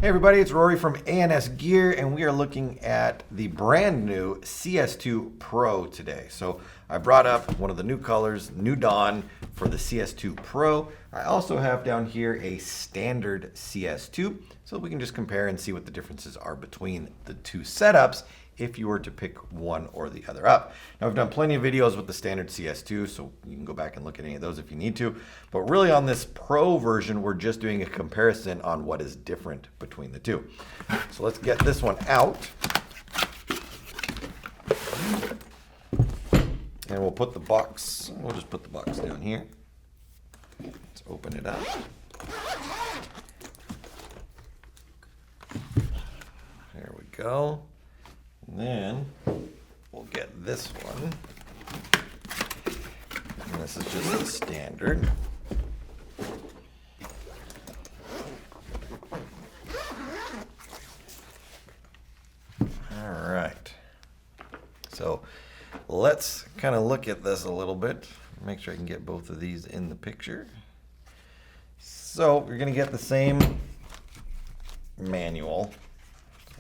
Hey everybody, it's Rory from ANS Gear, and we are looking at the brand new CS2 Pro today. So I brought up one of the new colors, New Dawn, for the CS2 Pro. I also have down here a standard CS2, so we can just compare and see what the differences are between the two setups if you were to pick one or the other up. Now, I've done plenty of videos with the standard CS2, so you can go back and look at any of those if you need to. But really on this Pro version, we're just doing a comparison on what is different between the two. So let's get this one out. And we'll put the box, we'll just put the box down here. Let's open it up. There we go. And then we'll get this one. And this is just the standard. All right. So let's kind of look at this a little bit. Make sure I can get both of these in the picture. So you're going to get the same manual.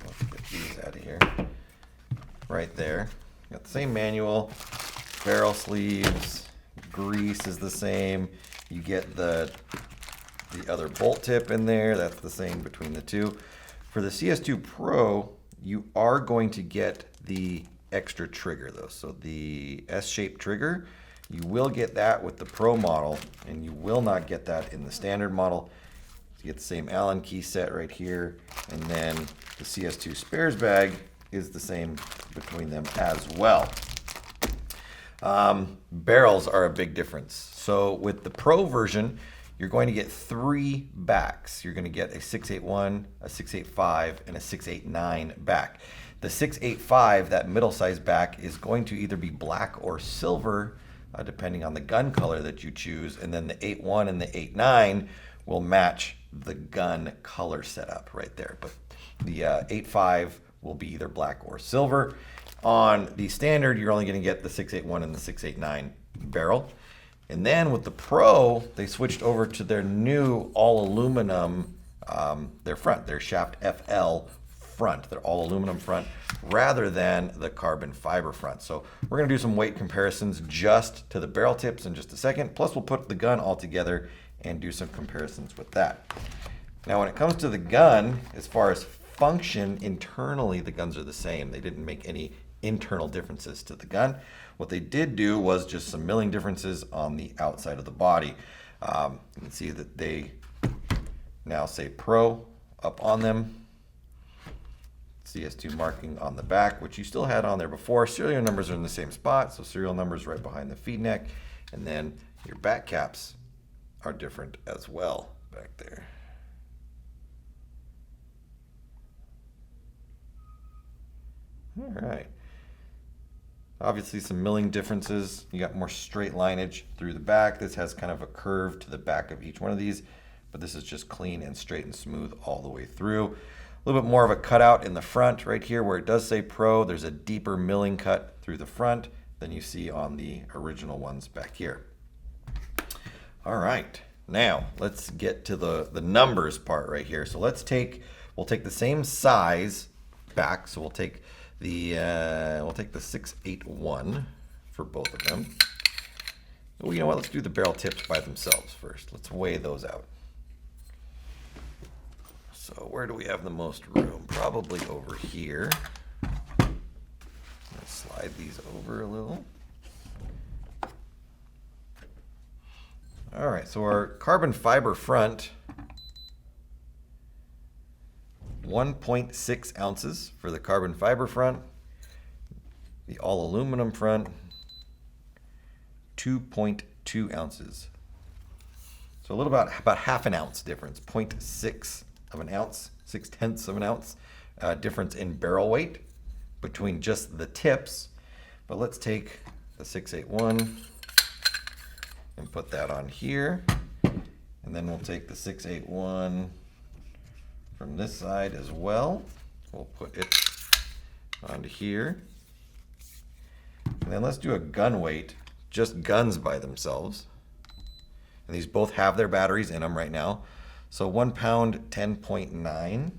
Let's get these out of here. Right there. Got the same manual, barrel sleeves, grease is the same. You get the other bolt tip in there. That's the same between the two. For the CS2 Pro, you are going to get the extra trigger though. So the S-shaped trigger, you will get that with the Pro model, and you will not get that in the standard model. You get the same Allen key set right here, and then the CS2 spares bag is the same between them as well. Barrels are a big difference. So with the Pro version, you're going to get 3 backs. You're going to get a 681, a 685, and a 689 back. The 685, that middle size back, is going to either be black or silver, depending on the gun color that you choose. And then the 81 and the 89 will match the gun color setup right there. But the 85 will be either black or silver. On the standard, you're only going to get the 681 and the 689 barrel. And then with the Pro, they switched over to their new all aluminum, their front, their Shaft FL front. They're all aluminum front rather than the carbon fiber front. So we're going to do some weight comparisons just to the barrel tips in just a second. Plus we'll put the gun all together and do some comparisons with that. Now when it comes to the gun, as far as function, internally the guns are the same. They didn't make any internal differences to the gun. What they did do was just some milling differences on the outside of the body. You can see that they now say Pro up on them. CS2 marking on the back, which you still had on there before. Serial numbers are in the same spot, so serial numbers right behind the feed neck, and then your back caps are different as well back there. All right. Obviously some milling differences. You got more straight lineage through the back. This has kind of a curve to the back of each one of these, but this is just clean and straight and smooth all the way through. A little bit more of a cutout in the front right here where it does say Pro. There's a deeper milling cut through the front than you see on the original ones back here. All right. Now let's get to the numbers part right here. So we'll take the same size back. So we'll take the 681 for both of them. Oh, you know what? Let's do the barrel tips by themselves first. Let's weigh those out. So where do we have the most room? Probably over here. Let's slide these over a little. All right, so our carbon fiber front, 1.6 ounces for the carbon fiber front. The all aluminum front, 2.2 ounces. So a little about half an ounce difference, 0.6 of an ounce, 0.6 of an ounce difference in barrel weight between just the tips. But let's take the 681 and put that on here. And then we'll take the 681 from this side as well. We'll put it onto here. And then let's do a gun weight, just guns by themselves. And these both have their batteries in them right now. So 1 pound, 10.9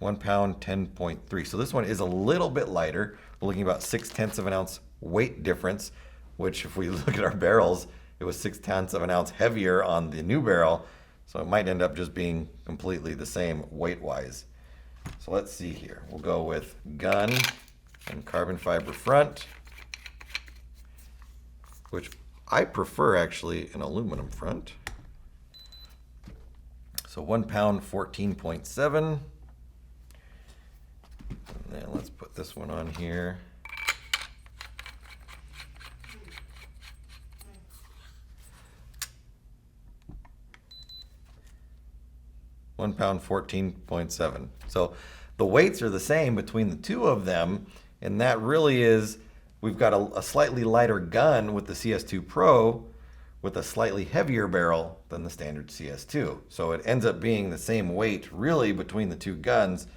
1 pound, 10.3. So this one is a little bit lighter. We're looking about 0.6 of an ounce weight difference, which if we look at our barrels, it was 0.6 of an ounce heavier on the new barrel. So it might end up just being completely the same weight-wise. So let's see here. We'll go with gun and carbon fiber front, which I prefer actually an aluminum front. So 1 pound, 14.7. And then let's put this one on here. One pound, 14.7. So the weights are the same between the two of them, and that really is, we've got a slightly lighter gun with the CS2 Pro with a slightly heavier barrel than the standard CS2. So it ends up being the same weight really between the two guns.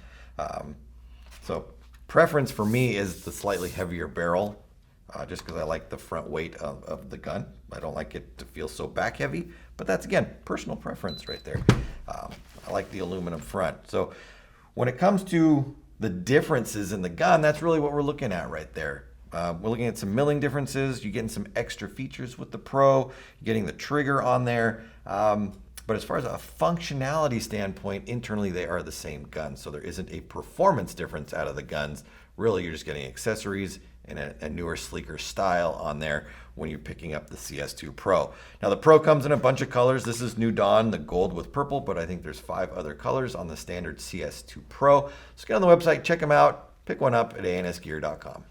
So preference for me is the slightly heavier barrel, just because I like the front weight of the gun. I don't like it to feel so back heavy, but that's, again, personal preference right there. I like the aluminum front. So when it comes to the differences in the gun, that's really what we're looking at right there. We're looking at some milling differences. You're getting some extra features with the Pro. You're getting the trigger on there. But as far as a functionality standpoint, internally they are the same gun. So there isn't a performance difference out of the guns. Really, you're just getting accessories and a newer, sleeker style on there when you're picking up the CS2 Pro. Now the Pro comes in a bunch of colors. This is New Dawn, the gold with purple, but I think there's 5 other colors on the standard CS2 Pro. So get on the website, check them out, pick one up at ansgear.com.